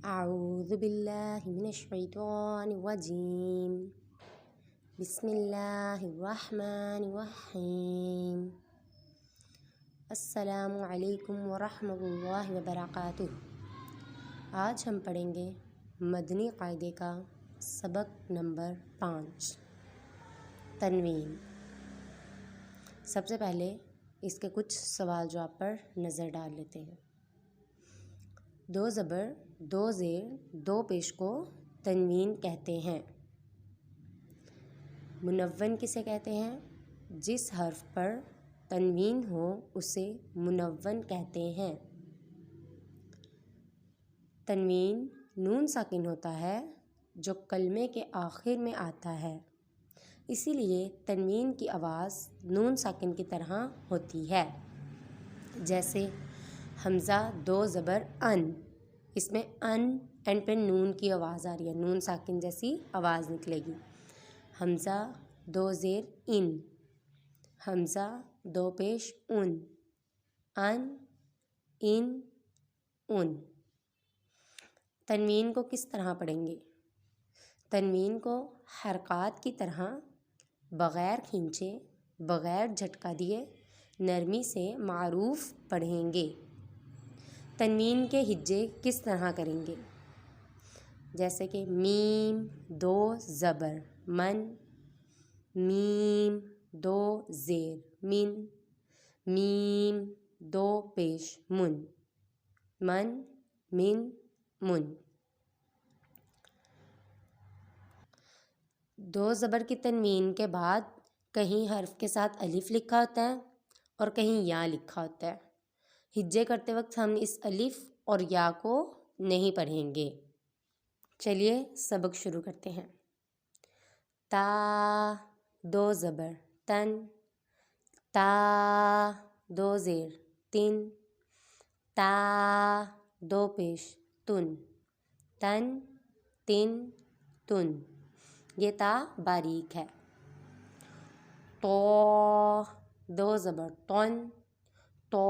اعوذ باللہ من الشیطان الرجیم بسم اللہ الرحمن الرحیم السلام علیکم ورحمۃ اللہ وبرکاتہ۔ آج ہم پڑھیں گے مدنی قاعدے کا سبق نمبر 5 تنوین۔ سب سے پہلے اس کے کچھ سوال جواب پر نظر ڈال لیتے ہیں۔ دو زبر، دو زیر، دو پیش کو تنوین کہتے ہیں۔ منون کسے کہتے ہیں؟ جس حرف پر تنوین ہو اسے منون کہتے ہیں۔ تنوین نون ساکن ہوتا ہے جو کلمے کے آخر میں آتا ہے، اسی لیے تنوین کی آواز نون ساکن کی طرح ہوتی ہے۔ جیسے حمزہ دو زبر ان، اس میں ان اینڈ پہ نون کی آواز آ رہی ہے، نون ساکن جیسی آواز نکلے گی۔ حمزہ دو زیر ان، حمزہ دو پیش ان، ان۔ تنوین کو کس طرح پڑھیں گے؟ تنوین کو حرکات کی طرح بغیر کھینچے، بغیر جھٹکا دیے، نرمی سے معروف پڑھیں گے۔ تنوین کے ہجے کس طرح کریں گے؟ جیسے کہ میم دو زبر من، میم دو زیر من، میم دو پیش من، من من من۔ دو زبر کی تنوین کے بعد کہیں حرف کے ساتھ الف لکھا ہوتا ہے اور کہیں یا لکھا ہوتا ہے۔ ہجے کرتے وقت ہم اس الف اور یا کو نہیں پڑھیں گے۔ چلیے سبق شروع کرتے ہیں۔ تا دو زبر تن، تا دو زیر تن، تا دو پیش تن، تن تن تن۔ یہ تا باریک ہے۔ تو دو زبر تن، تو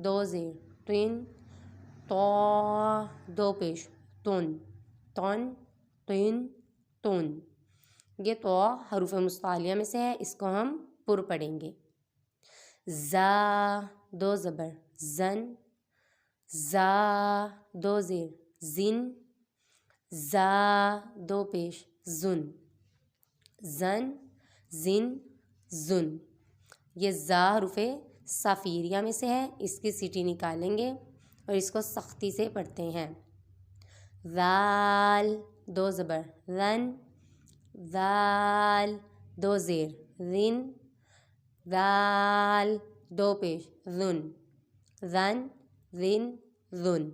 دو زیر تن، تو دو پیش تن، تن تن تن۔ یہ تو حروف مستعلیہ میں سے ہے، اس کو ہم پر پڑھیں گے۔ زا دو زبر زن، زا دو زیر زن، زا دو پیش زن، زن زن زن۔ یہ زا حروف صافیریہ میں سے ہے، اس کی سیٹی نکالیں گے اور اس کو سختی سے پڑھتے ہیں۔ ذال دو زبر رن، ذال دو زیر رن، ذال دو پیش رن، رن رن رن۔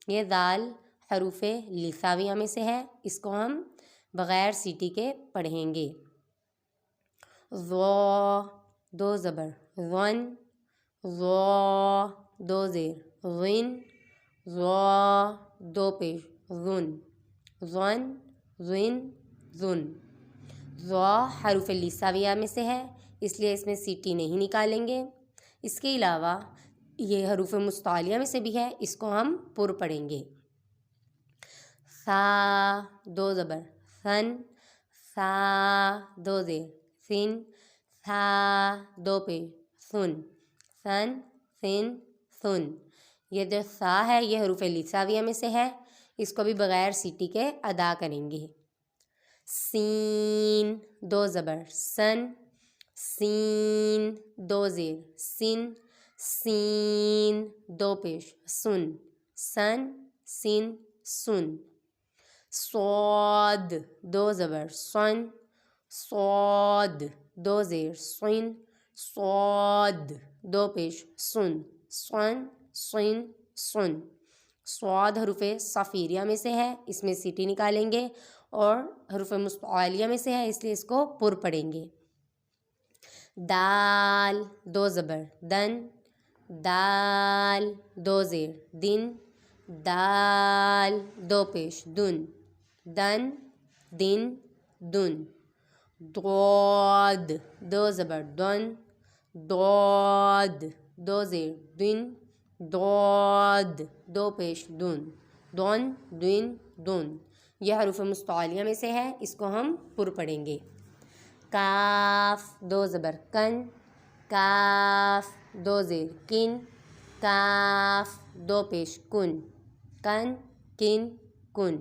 یہ ذال حروف لساویہ میں سے ہے، اس کو ہم بغیر سیٹی کے پڑھیں گے۔ ذو دو زبر ون، ذو دو زیر غن، ذو دو پیش ذن، ذن ذن ذن۔ ذو حروف لساویہ میں سے ہے، اس لیے اس میں سیٹی نہیں نکالیں گے۔ اس کے علاوہ یہ حروف مستعلیہ میں سے بھی ہے، اس کو ہم پر پڑھیں گے۔ سا دو زبر سن، سا دو زیر سن، سا دو پیش سن، سن سن سن۔ یہ جو سا ہے یہ حروف لساویہ میں سے ہے، اس کو بھی بغیر سیٹی کے ادا کریں گے۔ سین دو زبر سن، سین دو زیر سن، سین دو پیش سن، سن سن سن۔ صاد دو زبر سن، صاد دو زیر سن، صاد دو پیش سن، سن سن سن۔ صاد حروف صافیریہ میں سے ہے، اس میں سیٹی نکالیں گے، اور حروف مستعلیہ میں سے ہے، اس لیے اس کو پر پڑھیں گے۔ دال دو زبر دن، دال دو زیر دن، دال دو پیش دن، دن دن دن۔ ضاد دو زبر دن، ضاد دو زیر دن، ضاد دو پیش دن، دون دن دون، یہ حروف مستعلیہ میں سے ہے، اس کو ہم پر پڑھیں گے۔ کاف دو زبر کن، کاف دو زیر کن، کاف دو پیش کن، کن کن کن۔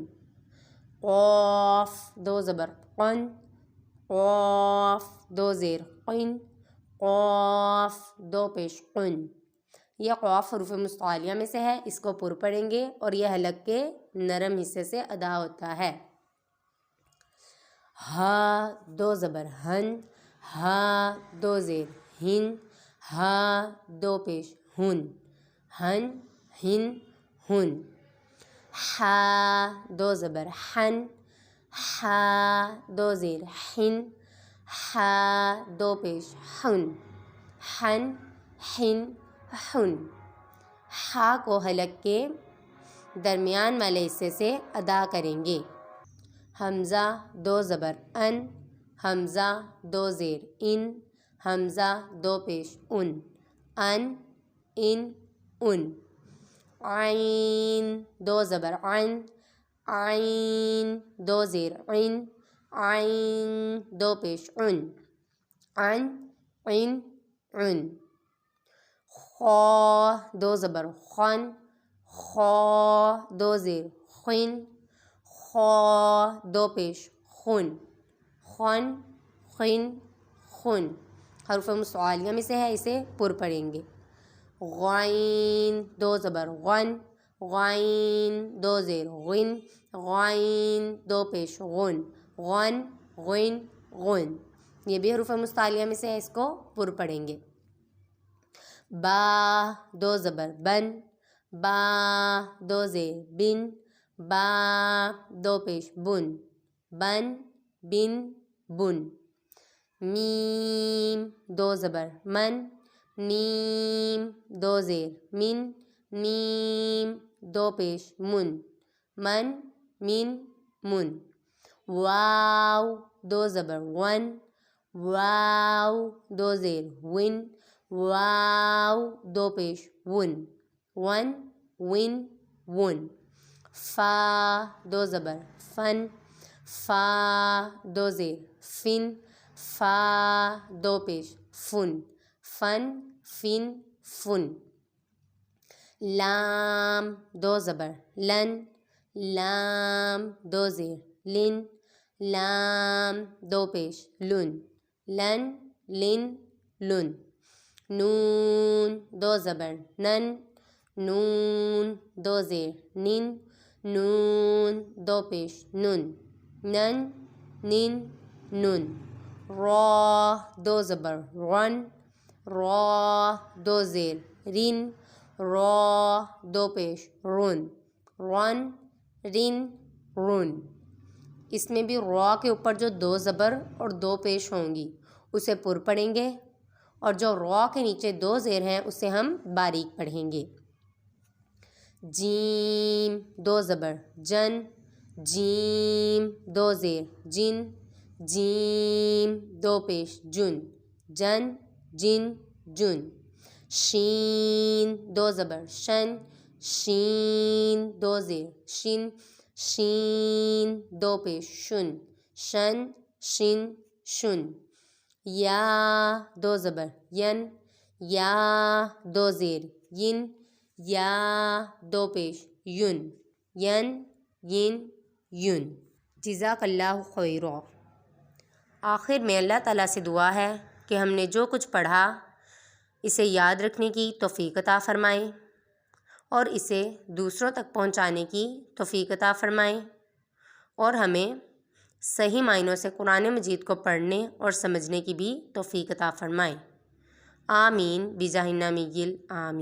قاف دو زبر قن، قاف دو زیر قن، قاف دو پیش قن، یہ قاف حروف مستعلیہ میں سے ہے، اس کو پر پڑھیں گے اور یہ حلق کے نرم حصے سے ادا ہوتا ہے۔ ہا دو زبر ہن، ہا دو زیر ہن، ہا دو پیش ہن، ہن ہن ہن۔ ہا دو زبر ہن، ہا دو زیر ہن، ہا دو پیش ہن، ہن ہن ہن۔ ہا کو حلق کے درمیان والے حصے سے ادا کریں گے۔ حمزہ دو زبر ان، حمزہ دو زیر ان، حمزہ دو پیش ان، ان ان۔ عین دو زبر عین، عین دو زیر عین، عین دو پیش عن، عن عن۔ خا دو زبر خن، خا دو زیر خن، خا دو پیش خن، خن خن خن، حروف مستعلیہ میں سے ہے، اسے پر پڑھیں گے۔ غین دو زبر غن، غین دو زیر غن، غین دو پیش غن، غن غن غن، یہ بھی حروف مستعلیہ میں سے ہے، اس کو پر پڑھیں گے۔ با دو زبر بن، با دو زیر بن، با دو پیش بن، بن بن بن۔ میم دو زبر من، میم دو زیر من، میم دو پیش من، من من من۔ واو دو زبر ون، واو دو زیر ون، واو دو پیش ون، ون ون ون۔ فا دو زبر فن، فا دو زیر فن، فا دو پیش فن، فن فن فن۔ لام دو زبر لن، لام دو زیر لن، لام دو پیش لن، لن لن لن۔ نون دو زبر نن، نون دو زیر نن، نون دو پیش نن، نن نن نن۔ را دو زبر رن، را دو زیر رن، را دو پیش رن، رن رن رن۔ اس میں بھی را کے اوپر جو دو زبر اور دو پیش ہوں گی اسے پر پڑھیں گے، اور جو را کے نیچے دو زیر ہیں اسے ہم باریک پڑھیں گے۔ جیم دو زبر جن، جیم دو زیر جن، جیم دو پیش جن، جن جن جن۔ شین دو زبر شن، شین دو زیر شن، شین دو پیش شن، شن شن شن۔ یا دو زبر ین، یا دو زیر ین، یا دو پیش یون، ین ین یون۔ جزاک اللہ خیرا۔ آخر میں اللہ تعالیٰ سے دعا ہے کہ ہم نے جو کچھ پڑھا اسے یاد رکھنے کی توفیق عطا فرمائیں اور اسے دوسروں تک پہنچانے کی توفیق عطا فرمائیں، اور ہمیں صحیح معنوں سے قرآن مجید کو پڑھنے اور سمجھنے کی بھی توفیق عطا فرمائیں۔ آمین بجاہ النبی آمین۔